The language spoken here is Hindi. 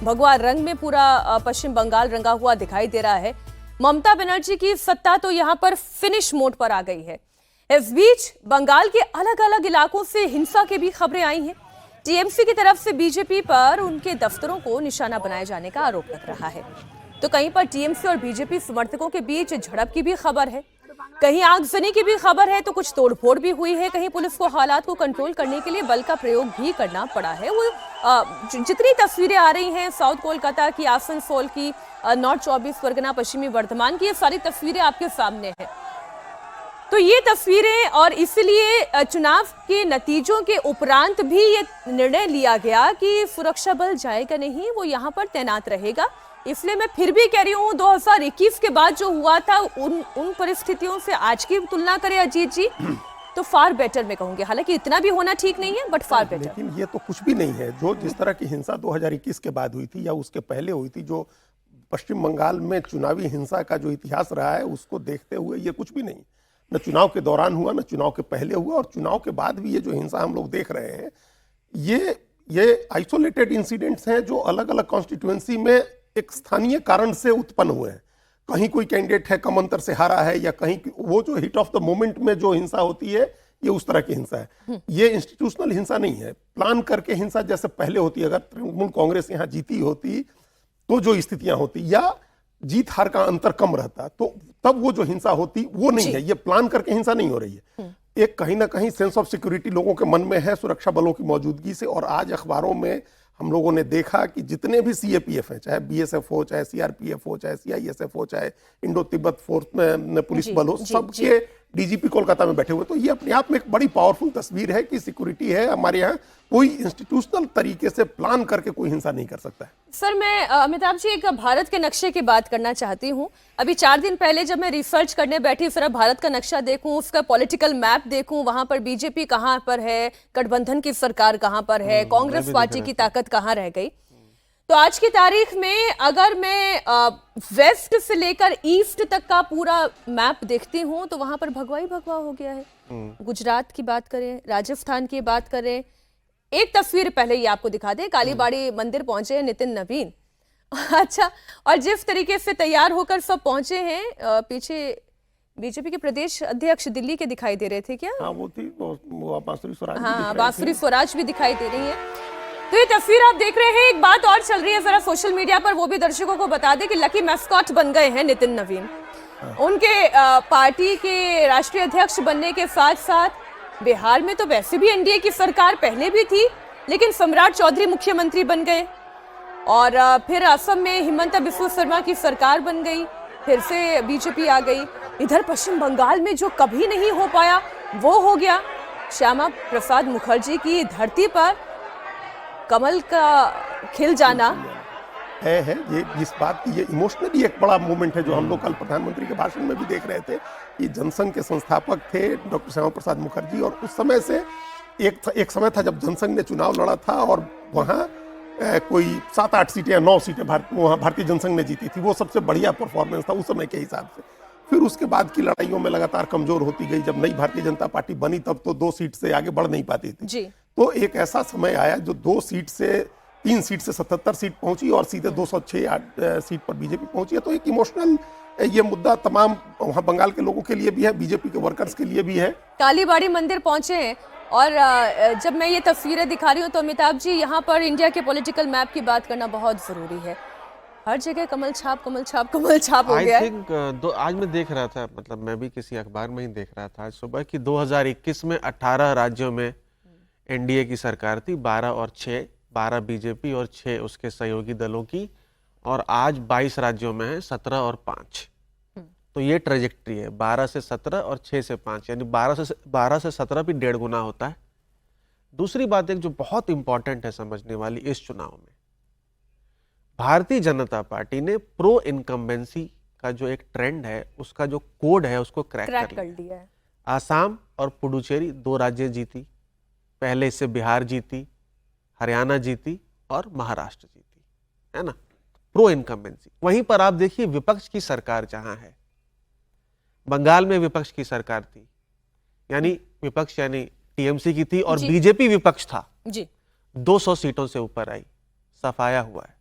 भगवा रंग में पूरा पश्चिम बंगाल रंगा हुआ दिखाई दे रहा है। ममता बनर्जी की सत्ता तो यहाँ पर फिनिश मोड पर आ गई है। इस बीच बंगाल के अलग अलग इलाकों से हिंसा की भी खबरें आई हैं। टीएमसी की तरफ से बीजेपी पर उनके दफ्तरों को निशाना बनाए जाने का आरोप लग रहा है, तो कहीं पर टीएमसी और बीजेपी समर्थकों के बीच झड़प की भी खबर है, कहीं आगजनी की भी खबर है, तो कुछ तोड़फोड़ भी हुई है, कहीं पुलिस को हालात को कंट्रोल करने के लिए बल का प्रयोग भी करना पड़ा है। वो जितनी तस्वीरें आ रही हैं साउथ कोलकाता की, आसनसोल की, नॉर्थ 24 परगना, पश्चिमी वर्धमान की, ये सारी तस्वीरें आपके सामने हैं। तो ये तस्वीरें, और इसलिए चुनाव के नतीजों के उपरांत भी ये निर्णय लिया गया कि सुरक्षा बल जाएगा नहीं, वो यहाँ पर तैनात रहेगा। इसलिए मैं फिर भी कह रही हूँ 2021 के बाद जो हुआ था उन परिस्थितियों से आज की तुलना करें अजीत जी तो फार बेटर मैं कहूंगी। हालांकि इतना भी होना ठीक नहीं है, बट फार बेटर। लेकिन ये तो कुछ भी नहीं है। जो जिस तरह की हिंसा 2021 के बाद हुई थी या उसके पहले हुई थी, जो पश्चिम बंगाल में चुनावी हिंसा का जो इतिहास रहा है, उसको देखते हुए ये कुछ भी नहीं। न चुनाव के दौरान हुआ, न चुनाव के पहले हुआ, और चुनाव के बाद भी ये जो हिंसा हम लोग देख रहे हैं, ये आइसोलेटेड इंसिडेंट्स हैं जो अलग अलग कॉन्स्टिट्यूएंसी में एक स्थानीय कारण से उत्पन्न हुए हैं। कहीं कोई कैंडिडेट है कम अंतर से हारा है, या कहीं वो जो हिट ऑफ द मोमेंट में जो हिंसा होती है, ये उस तरह की हिंसा है। ये इंस्टीट्यूशनल हिंसा नहीं है, प्लान करके हिंसा जैसे पहले होती। अगर तृणमूल कांग्रेस यहाँ जीती होती तो जो स्थितियां होती, या जीत हार का अंतर कम रहता, तो तब वो जो हिंसा होती वो नहीं है। ये प्लान करके हिंसा नहीं हो रही है। एक कहीं ना कहीं सेंस ऑफ सिक्योरिटी लोगों के मन में है सुरक्षा बलों की मौजूदगी से। और आज अखबारों में हम लोगों ने देखा कि जितने भी सीएपीएफ हैं, चाहे बीएसएफ हो, चाहे सीआरपीएफ हो, चाहे सीआईएसएफ हो, चाहे इंडो तिब्बत फोर्स में पुलिस बल हो, सबके डीजीपी कोलकाता में बैठे हुए। तो ये अपने आप में एक बड़ी पावरफुल तस्वीर है कि सिक्योरिटी है हमारे यहाँ। कोई इंस्टीट्यूशनल तरीके से प्लान करके कोई हिंसा नहीं कर सकता है। सर, मैं अमिताभ जी एक भारत के नक्शे की बात करना चाहती हूँ। अभी 4 दिन पहले जब मैं रिसर्च करने बैठी, फिर भारत का नक्शा देखूं, उसका पॉलिटिकल मैप देखूं, वहां पर बीजेपी कहां पर है, गठबंधन की सरकार कहां पर है, कांग्रेस पार्टी की ताकत कहां रह गई। तो आज की तारीख में अगर मैं वेस्ट से लेकर ईस्ट तक का पूरा मैप देखती हूँ तो वहां पर भगवा ही भगवा हो गया है। गुजरात की बात करें, राजस्थान की बात करें, एक तस्वीर पहले ही आपको दिखा दें, कालीबाड़ी मंदिर पहुंचे हैं नितिन नवीन। अच्छा, और जिस तरीके से तैयार होकर सब पहुंचे हैं, पीछे बीजेपी के प्रदेश अध्यक्ष दिल्ली के दिखाई दे रहे थे क्या? हाँ, वो थी बांसुरी स्वराज। हाँ, बांसुरी स्वराज भी दिखाई दे रही है। तो ये तस्वीर आप देख रहे हैं। एक बात और चल रही है जरा सोशल मीडिया पर, वो भी दर्शकों को बता दें कि लकी मैस्कॉट बन गए हैं नितिन नवीन। उनके पार्टी के राष्ट्रीय अध्यक्ष बनने के साथ साथ बिहार में तो वैसे भी एनडीए की सरकार पहले भी थी, लेकिन सम्राट चौधरी मुख्यमंत्री बन गए, और फिर असम में हिमंता बिस्वा शर्मा की सरकार बन गई, फिर से बीजेपी आ गई। इधर पश्चिम बंगाल में जो कभी नहीं हो पाया वो हो गया। श्यामा प्रसाद मुखर्जी की धरती पर कमल का खिल जाना है ये इस बात की, ये इमोशनली एक बड़ा मोमेंट है जो हम लोग कल प्रधानमंत्री के भाषण में भी देख रहे थे कि जनसंघ के संस्थापक थे डॉक्टर श्यामा प्रसाद मुखर्जी। और उस समय से एक समय था जब जनसंघ ने चुनाव लड़ा था और वहाँ कोई 7-8 सीटें या 9 सीटें वहाँ भारतीय जनसंघ ने जीती थी। वो सबसे बढ़िया परफॉर्मेंस था उस समय के हिसाब से। फिर उसके बाद की लड़ाइयों में लगातार कमजोर होती गई। जब नई भारतीय जनता पार्टी बनी तब तो 2 सीट से आगे बढ़ नहीं पाती थी जी। तो एक ऐसा समय आया जो 3 सीट से 77 सीट पहुंची और सीधे 206 सीट पर बीजेपी पहुंची है। तो एक इमोशनल ये मुद्दा तमाम वहाँ बंगाल के लोगों के लिए भी है, बीजेपी के वर्कर्स के लिए भी है। कालीबाड़ी मंदिर पहुंचे हैं, और जब मैं ये तस्वीरें दिखा रही हूँ तो अमिताभ जी, यहाँ पर इंडिया के पॉलिटिकल मैप की बात करना बहुत जरूरी है। हर जगह कमल छाप कमल छाप कमल छाप हो गया है। आज मैं देख रहा था, मतलब मैं भी किसी अखबार में ही देख रहा था आज सुबह कि 2021 में 18 राज्यों में एनडीए की सरकार थी, 12 बीजेपी और 6 उसके सहयोगी दलों की, और आज 22 राज्यों में है, 17 और 5। तो ये ट्रेजेक्ट्री है, 12 से 17 और 6 से 5, यानी 12 से 17 भी 1.5 गुना होता है। दूसरी बात एक जो बहुत इंपॉर्टेंट है समझने वाली, इस चुनाव में भारतीय जनता पार्टी ने प्रो इनकम्बेंसी का जो एक ट्रेंड है, उसका जो कोड है, उसको क्रैक कर लिया है। आसाम और पुडुचेरी 2 राज्य जीती, पहले इससे बिहार जीती, हरियाणा जीती और महाराष्ट्र जीती, है ना, प्रो इनकम्बेंसी। वहीं पर आप देखिए विपक्ष की सरकार जहां है, बंगाल में विपक्ष की सरकार थी, यानी विपक्ष यानी टीएमसी की थी, और बीजेपी विपक्ष था जी, 200 सीटों से ऊपर आई, सफाया हुआ है।